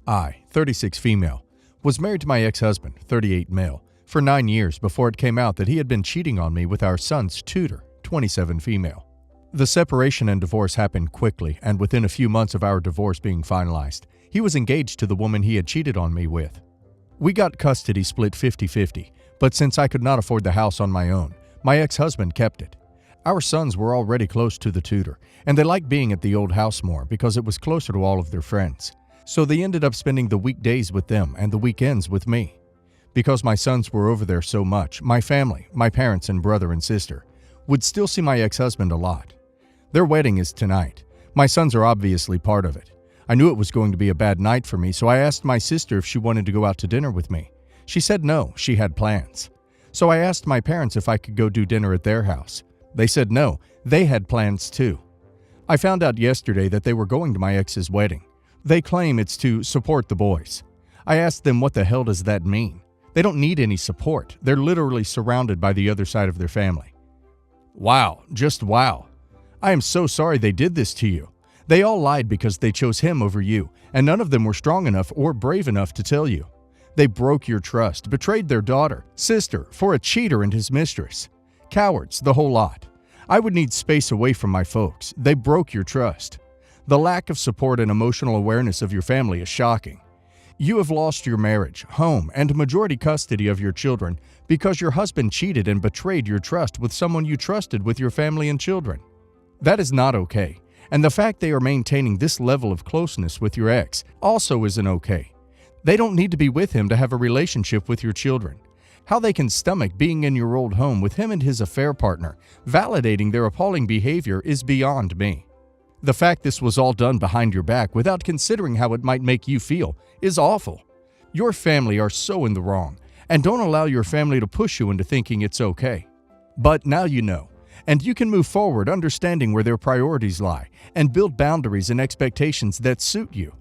I, 36 female, was married to my ex-husband, 38 male, for 9 years before it came out that he had been cheating on me with our son's tutor, 27 female. The separation and divorce happened quickly, and within a few months of our divorce being finalized, he was engaged to the woman he had cheated on me with. We got custody split 50-50, but since I could not afford the house on my own, my ex-husband kept it. Our sons were already close to the tutor, and they liked being at the old house more because it was closer to all of their friends. So they ended up spending the weekdays with them and the weekends with me. Because my sons were over there so much, my family, my parents and brother and sister, would still see my ex-husband a lot. Their wedding is tonight. My sons are obviously part of it. I knew it was going to be a bad night for me, so I asked my sister if she wanted to go out to dinner with me. She said no, she had plans. So I asked my parents if I could go do dinner at their house. They said no, they had plans too. I found out yesterday that they were going to my ex's wedding. They claim it's to support the boys. I asked them what the hell does that mean? They don't need any support. They're literally surrounded by the other side of their family. Wow, just wow. I am so sorry they did this to you. They all lied because they chose him over you, and none of them were strong enough or brave enough to tell you. They broke your trust, betrayed their daughter, sister, for a cheater and his mistress. Cowards, the whole lot. I would need space away from my folks. They broke your trust. The lack of support and emotional awareness of your family is shocking. You have lost your marriage, home, and majority custody of your children because your husband cheated and betrayed your trust with someone you trusted with your family and children. That is not okay, and the fact they are maintaining this level of closeness with your ex also isn't okay. They don't need to be with him to have a relationship with your children. How they can stomach being in your old home with him and his affair partner, validating their appalling behavior, is beyond me. The fact this was all done behind your back without considering how it might make you feel is awful. Your family are so in the wrong, and don't allow your family to push you into thinking it's okay. But now you know, and you can move forward understanding where their priorities lie and build boundaries and expectations that suit you.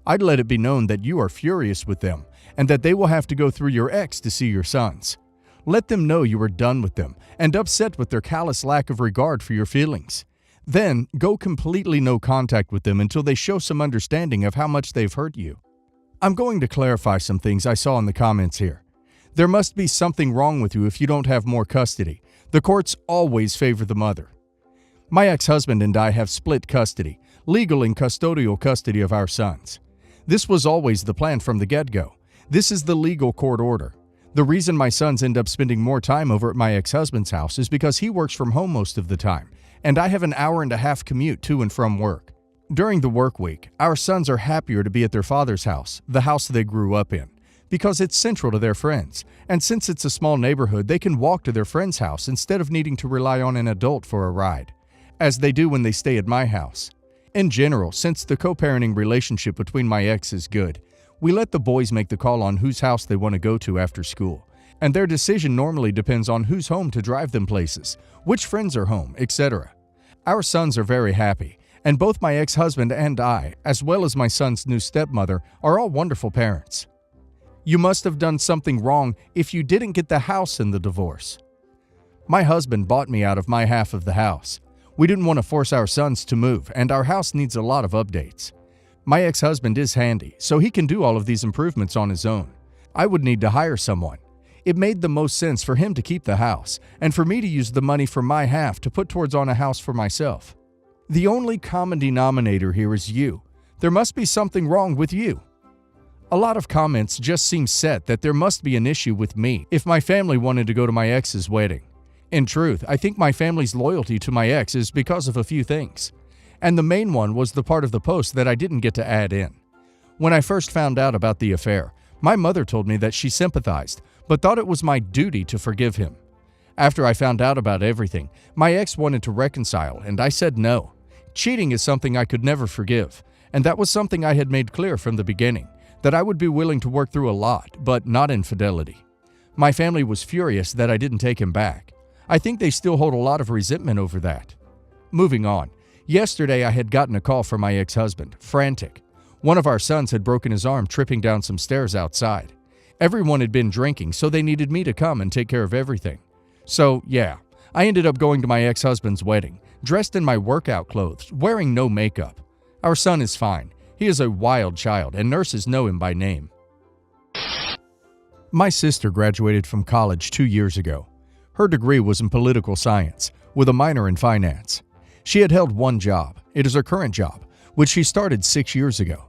I'd let it be known that you are furious with them and that they will have to go through your ex to see your sons. Let them know you are done with them and upset with their callous lack of regard for your feelings. Then, go completely no contact with them until they show some understanding of how much they've hurt you. I'm going to clarify some things I saw in the comments here. There must be something wrong with you if you don't have more custody. The courts always favor the mother. My ex-husband and I have split custody, legal and custodial custody of our sons. This was always the plan from the get-go. This is the legal court order. The reason my sons end up spending more time over at my ex-husband's house is because he works from home most of the time, and I have an hour-and-a-half commute to and from work. During the work week, our sons are happier to be at their father's house, the house they grew up in, because it's central to their friends, and since it's a small neighborhood, they can walk to their friend's house instead of needing to rely on an adult for a ride, as they do when they stay at my house. In general, since the co-parenting relationship between my ex is good, we let the boys make the call on whose house they want to go to after school, and their decision normally depends on who's home to drive them places, which friends are home, etc. Our sons are very happy, and both my ex-husband and I, as well as my son's new stepmother, are all wonderful parents. You must have done something wrong if you didn't get the house in the divorce. My husband bought me out of my half of the house. We didn't want to force our sons to move, and our house needs a lot of updates. My ex-husband is handy, so he can do all of these improvements on his own. I would need to hire someone. It made the most sense for him to keep the house, and for me to use the money from my half to put towards on a house for myself. The only common denominator here is you. There must be something wrong with you. A lot of comments just seem set that there must be an issue with me if my family wanted to go to my ex's wedding. In truth, I think my family's loyalty to my ex is because of a few things. And the main one was the part of the post that I didn't get to add in. When I first found out about the affair, my mother told me that she sympathized, but thought it was my duty to forgive him. After I found out about everything, my ex wanted to reconcile, and I said no. Cheating is something I could never forgive, and that was something I had made clear from the beginning, that I would be willing to work through a lot, but not infidelity. My family was furious that I didn't take him back. I think they still hold a lot of resentment over that. Moving on. Yesterday, I had gotten a call from my ex-husband, frantic. One of our sons had broken his arm tripping down some stairs outside. Everyone had been drinking, so they needed me to come and take care of everything. So, yeah, I ended up going to my ex-husband's wedding, dressed in my workout clothes, wearing no makeup. Our son is fine. He is a wild child, and nurses know him by name. My sister graduated from college 2 years ago. Her degree was in political science, with a minor in finance. She had held one job. It is her current job, which she started 6 years ago.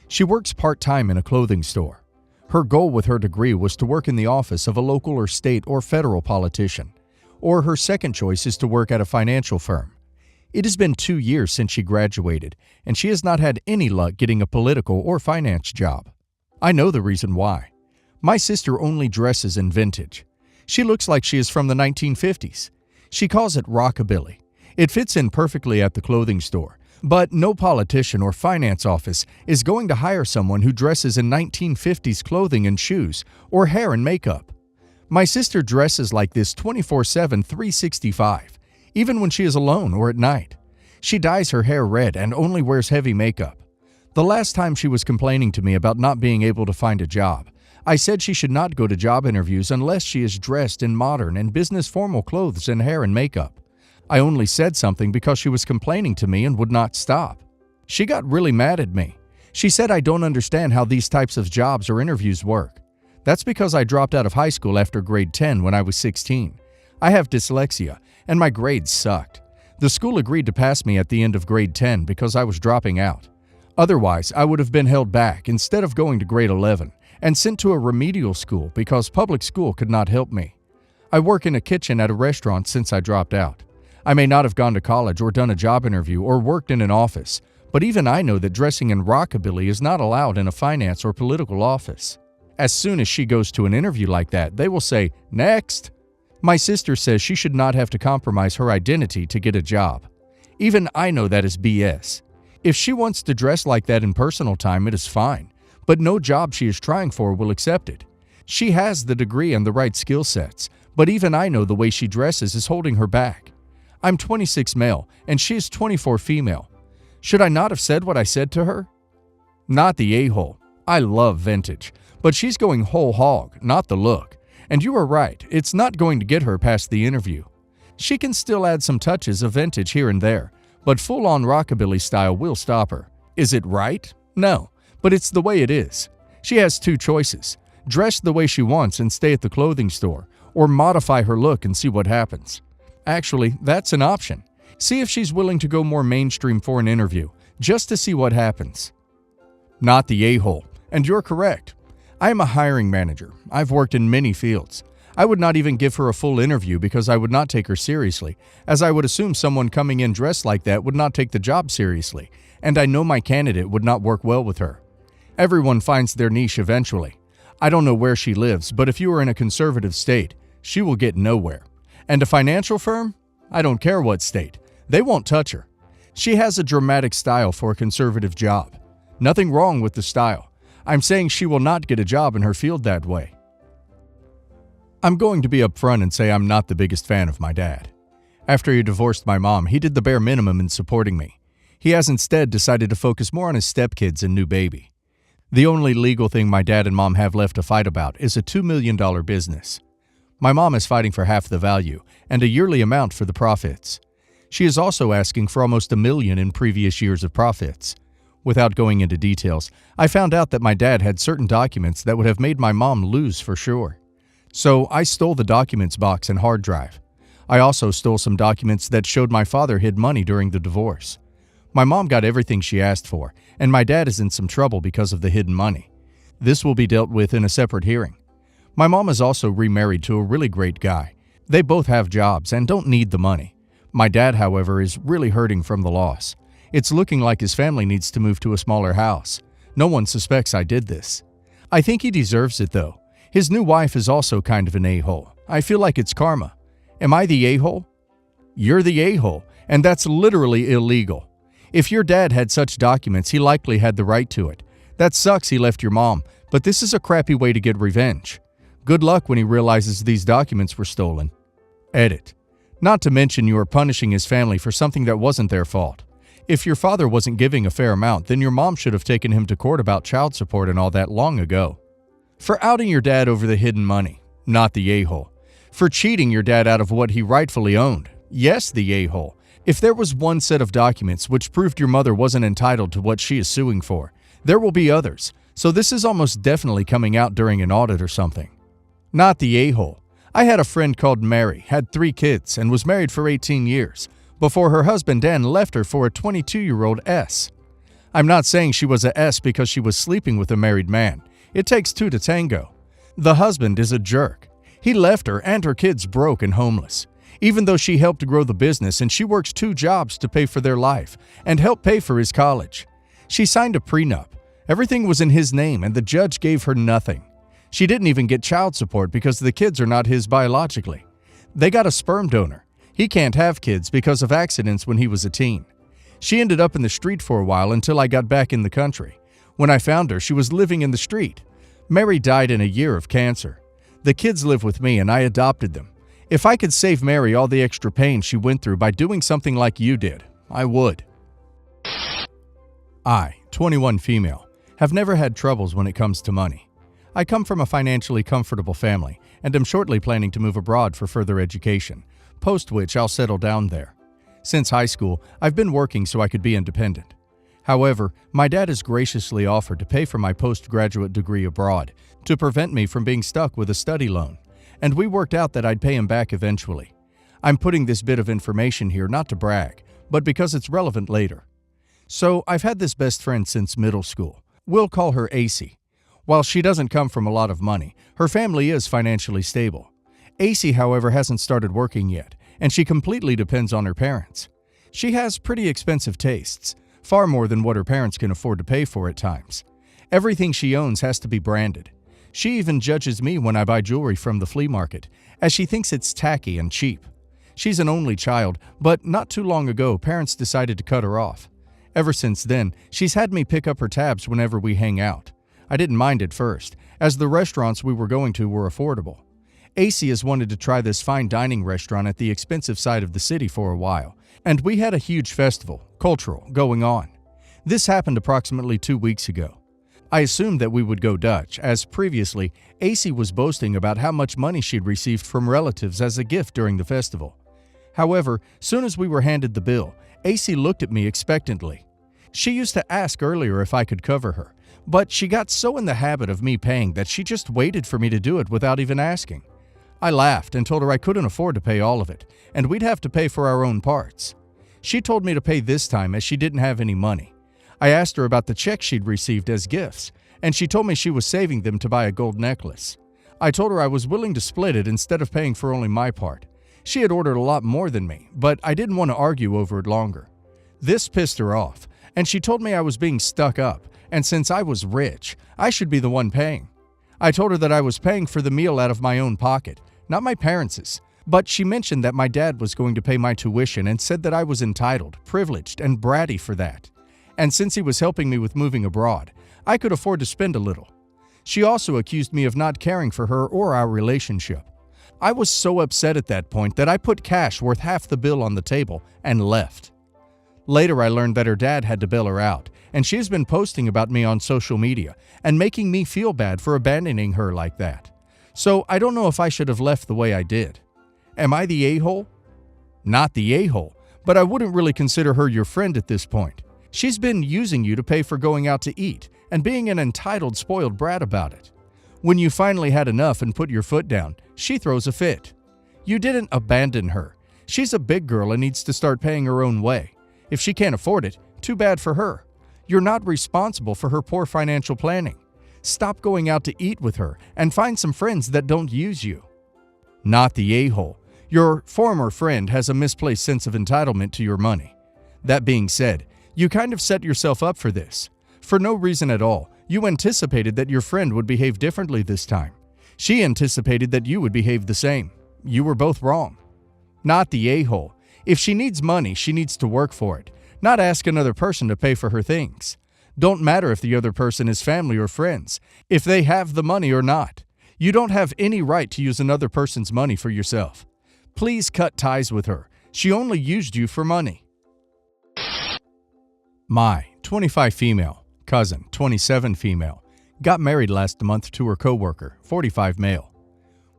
She works part-time in a clothing store. Her goal with her degree was to work in the office of a local or state or federal politician. Or her second choice is to work at a financial firm. It has been 2 years since she graduated, and she has not had any luck getting a political or finance job. I know the reason why. My sister only dresses in vintage. She looks like she is from the 1950s. She calls it rockabilly. It fits in perfectly at the clothing store, but no politician or finance office is going to hire someone who dresses in 1950s clothing and shoes or hair and makeup. My sister dresses like this 24/7, 365, even when she is alone or at night. She dyes her hair red and only wears heavy makeup. The last time she was complaining to me about not being able to find a job, I said she should not go to job interviews unless she is dressed in modern and business formal clothes and hair and makeup. I only said something because she was complaining to me and would not stop. She got really mad at me. She said I don't understand how these types of jobs or interviews work. That's because I dropped out of high school after grade 10 when I was 16. I have dyslexia, and my grades sucked. The school agreed to pass me at the end of grade 10 because I was dropping out. Otherwise, I would have been held back instead of going to grade 11 and sent to a remedial school because public school could not help me. I work in a kitchen at a restaurant since I dropped out. I may not have gone to college or done a job interview or worked in an office, but even I know that dressing in rockabilly is not allowed in a finance or political office. As soon as she goes to an interview like that, they will say, "Next." My sister says she should not have to compromise her identity to get a job. Even I know that is BS. If she wants to dress like that in personal time, it is fine, but no job she is trying for will accept it. She has the degree and the right skill sets, but even I know the way she dresses is holding her back. I'm 26 male, and she is 24 female. Should I not have said what I said to her? Not the a-hole. I love vintage, but she's going whole hog, not the look. And you are right, it's not going to get her past the interview. She can still add some touches of vintage here and there, but full-on rockabilly style will stop her. Is it right? No, but it's the way it is. She has two choices: dress the way she wants and stay at the clothing store, or modify her look and see what happens. Actually, that's an option. See if she's willing to go more mainstream for an interview, just to see what happens. Not the a-hole, and you're correct. I am a hiring manager. I've worked in many fields. I would not even give her a full interview because I would not take her seriously, as I would assume someone coming in dressed like that would not take the job seriously, and I know my candidate would not work well with her. Everyone finds their niche eventually. I don't know where she lives, but if you are in a conservative state, she will get nowhere. And a financial firm? I don't care what state. They won't touch her. She has a dramatic style for a conservative job. Nothing wrong with the style. I'm saying she will not get a job in her field that way. I'm going to be upfront and say I'm not the biggest fan of my dad. After he divorced my mom, he did the bare minimum in supporting me. He has instead decided to focus more on his stepkids and new baby. The only legal thing my dad and mom have left to fight about is a $2 million business. My mom is fighting for half the value and a yearly amount for the profits. She is also asking for almost $1 million in previous years of profits. Without going into details, I found out that my dad had certain documents that would have made my mom lose for sure. So I stole the documents box and hard drive. I also stole some documents that showed my father hid money during the divorce. My mom got everything she asked for, and my dad is in some trouble because of the hidden money. This will be dealt with in a separate hearing. My mom is also remarried to a really great guy. They both have jobs and don't need the money. My dad, however, is really hurting from the loss. It's looking like his family needs to move to a smaller house. No one suspects I did this. I think he deserves it, though. His new wife is also kind of an a-hole. I feel like it's karma. Am I the a-hole? You're the a-hole, and that's literally illegal. If your dad had such documents, he likely had the right to it. That sucks he left your mom, but this is a crappy way to get revenge. Good luck when he realizes these documents were stolen. Edit. Not to mention you are punishing his family for something that wasn't their fault. If your father wasn't giving a fair amount, then your mom should have taken him to court about child support and all that long ago. For outing your dad over the hidden money, not the a-hole. For cheating your dad out of what he rightfully owned, yes, the a-hole. If there was one set of documents which proved your mother wasn't entitled to what she is suing for, There will be others, so this is almost definitely coming out during an audit or something. Not the a-hole. I had a friend called Mary, had 3 kids, and was married for 18 years, before her husband Dan left her for a 22-year-old S. I'm not saying she was a S because she was sleeping with a married man. It takes 2 to tango. The husband is a jerk. He left her and her kids broke and homeless, even though she helped grow the business and she works 2 jobs to pay for their life and help pay for his college. She signed a prenup. Everything was in his name and the judge gave her nothing. She didn't even get child support because the kids are not his biologically. They got a sperm donor. He can't have kids because of accidents when he was a teen. She ended up in the street for a while until I got back in the country. When I found her, she was living in the street. Mary died in a year of cancer. The kids live with me and I adopted them. If I could save Mary all the extra pain she went through by doing something like you did, I would. I, 21 female, have never had troubles when it comes to money. I come from a financially comfortable family and am shortly planning to move abroad for further education, post which I'll settle down there. Since high school, I've been working so I could be independent. However, my dad has graciously offered to pay for my postgraduate degree abroad to prevent me from being stuck with a study loan, and we worked out that I'd pay him back eventually. I'm putting this bit of information here not to brag, but because it's relevant later. So, I've had this best friend since middle school. We'll call her AC. While she doesn't come from a lot of money, her family is financially stable. AC, however, hasn't started working yet, and she completely depends on her parents. She has pretty expensive tastes, far more than what her parents can afford to pay for at times. Everything she owns has to be branded. She even judges me when I buy jewelry from the flea market, as she thinks it's tacky and cheap. She's an only child, but not too long ago, parents decided to cut her off. Ever since then, she's had me pick up her tabs whenever we hang out. I didn't mind at first, as the restaurants we were going to were affordable. AC has wanted to try this fine dining restaurant at the expensive side of the city for a while, and we had a huge festival, cultural, going on. This happened approximately 2 weeks ago. I assumed that we would go Dutch, as previously, AC was boasting about how much money she'd received from relatives as a gift during the festival. However, soon as we were handed the bill, AC looked at me expectantly. She used to ask earlier if I could cover her, but she got so in the habit of me paying that she just waited for me to do it without even asking. I laughed and told her I couldn't afford to pay all of it, and we'd have to pay for our own parts. She told me to pay this time as she didn't have any money. I asked her about the checks she'd received as gifts, and she told me she was saving them to buy a gold necklace. I told her I was willing to split it instead of paying for only my part. She had ordered a lot more than me, but I didn't want to argue over it longer. This pissed her off, and she told me I was being stuck up, and since I was rich, I should be the one paying. I told her that I was paying for the meal out of my own pocket, not my parents', but she mentioned that my dad was going to pay my tuition and said that I was entitled, privileged, and bratty for that. And since he was helping me with moving abroad, I could afford to spend a little. She also accused me of not caring for her or our relationship. I was so upset at that point that I put cash worth half the bill on the table and left. Later I learned that her dad had to bail her out, and she has been posting about me on social media and making me feel bad for abandoning her like that. So I don't know if I should have left the way I did. Am I the a-hole? Not the a-hole, but I wouldn't really consider her your friend at this point. She's been using you to pay for going out to eat and being an entitled, spoiled brat about it. When you finally had enough and put your foot down, she throws a fit. You didn't abandon her. She's a big girl and needs to start paying her own way. If she can't afford it, too bad for her. You're not responsible for her poor financial planning. Stop going out to eat with her and find some friends that don't use you. Not the a-hole. Your former friend has a misplaced sense of entitlement to your money. That being said, you kind of set yourself up for this. For no reason at all, you anticipated that your friend would behave differently this time. She anticipated that you would behave the same. You were both wrong. Not the a-hole. If she needs money, she needs to work for it, not ask another person to pay for her things. Don't matter if the other person is family or friends, if they have the money or not. You don't have any right to use another person's money for yourself. Please cut ties with her. She only used you for money. My 25 female cousin, 27 female, got married last month to her coworker, 45 male.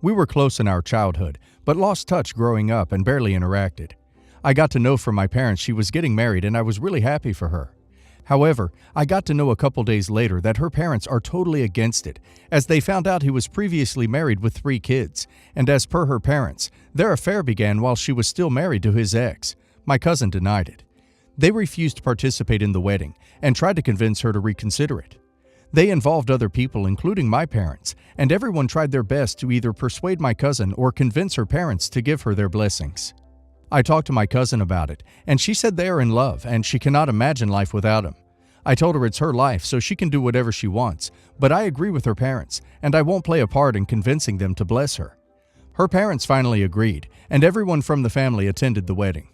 We were close in our childhood, but lost touch growing up and barely interacted. I got to know from my parents she was getting married and I was really happy for her. However, I got to know a couple days later that her parents are totally against it, as they found out he was previously married with 3 kids, and as per her parents, their affair began while she was still married to his ex. My cousin denied it. They refused to participate in the wedding and tried to convince her to reconsider it. They involved other people, including my parents, and everyone tried their best to either persuade my cousin or convince her parents to give her their blessings. I talked to my cousin about it, and she said they are in love and she cannot imagine life without him. I told her it's her life, so she can do whatever she wants, but I agree with her parents, and I won't play a part in convincing them to bless her. Her parents finally agreed, and everyone from the family attended the wedding.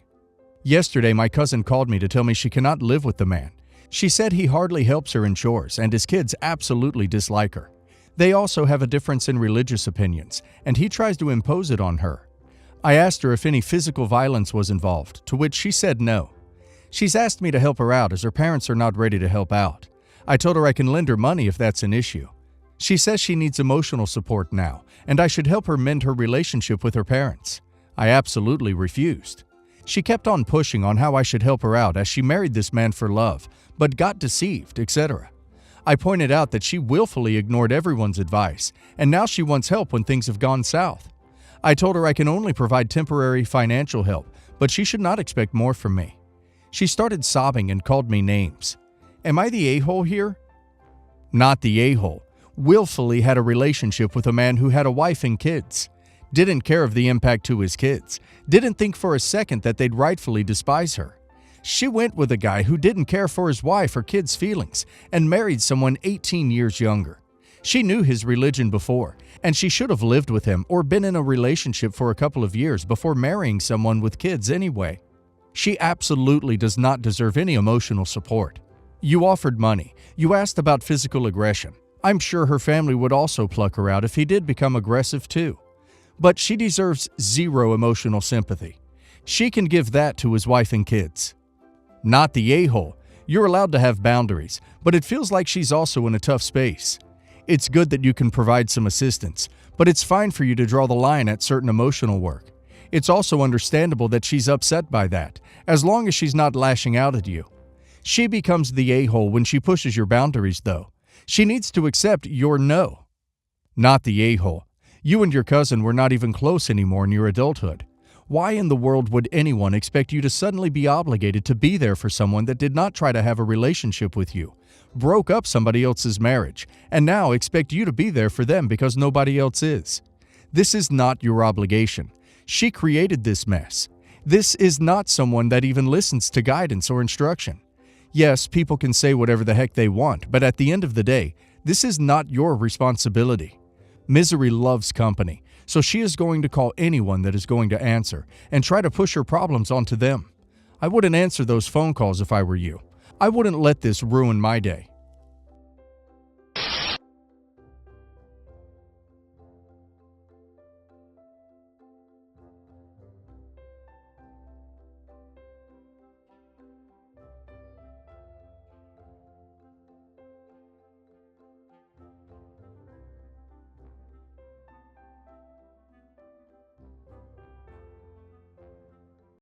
Yesterday, my cousin called me to tell me she cannot live with the man. She said he hardly helps her in chores, and his kids absolutely dislike her. They also have a difference in religious opinions, and he tries to impose it on her. I asked her if any physical violence was involved, to which she said no. She's asked me to help her out as her parents are not ready to help out. I told her I can lend her money if that's an issue. She says she needs emotional support now, and I should help her mend her relationship with her parents. I absolutely refused. She kept on pushing on how I should help her out as she married this man for love, but got deceived, etc. I pointed out that she willfully ignored everyone's advice, and now she wants help when things have gone south. I told her I can only provide temporary financial help, but she should not expect more from me. She started sobbing and called me names. Am I the a-hole here? Not the a-hole. Willfully had a relationship with a man who had a wife and kids. Didn't care of the impact to his kids. Didn't think for a second that they'd rightfully despise her. She went with a guy who didn't care for his wife or kids' feelings and married someone 18 years younger. She knew his religion before, and she should have lived with him or been in a relationship for a couple of years before marrying someone with kids anyway. She absolutely does not deserve any emotional support. You offered money. You asked about physical aggression. I'm sure her family would also pluck her out if he did become aggressive too. But she deserves zero emotional sympathy. She can give that to his wife and kids. Not the a-hole. You're allowed to have boundaries, but it feels like she's also in a tough space. It's good that you can provide some assistance, but it's fine for you to draw the line at certain emotional work. It's also understandable that she's upset by that, as long as she's not lashing out at you. She becomes the a-hole when she pushes your boundaries, though. She needs to accept your no. Not the a-hole. You and your cousin were not even close anymore in your adulthood. Why in the world would anyone expect you to suddenly be obligated to be there for someone that did not try to have a relationship with you, broke up somebody else's marriage, and now expect you to be there for them because nobody else is? This is not your obligation. She created this mess. This is not someone that even listens to guidance or instruction. Yes, people can say whatever the heck they want, but at the end of the day, this is not your responsibility. Misery loves company, so she is going to call anyone that is going to answer and try to push her problems onto them. I wouldn't answer those phone calls if I were you. I wouldn't let this ruin my day.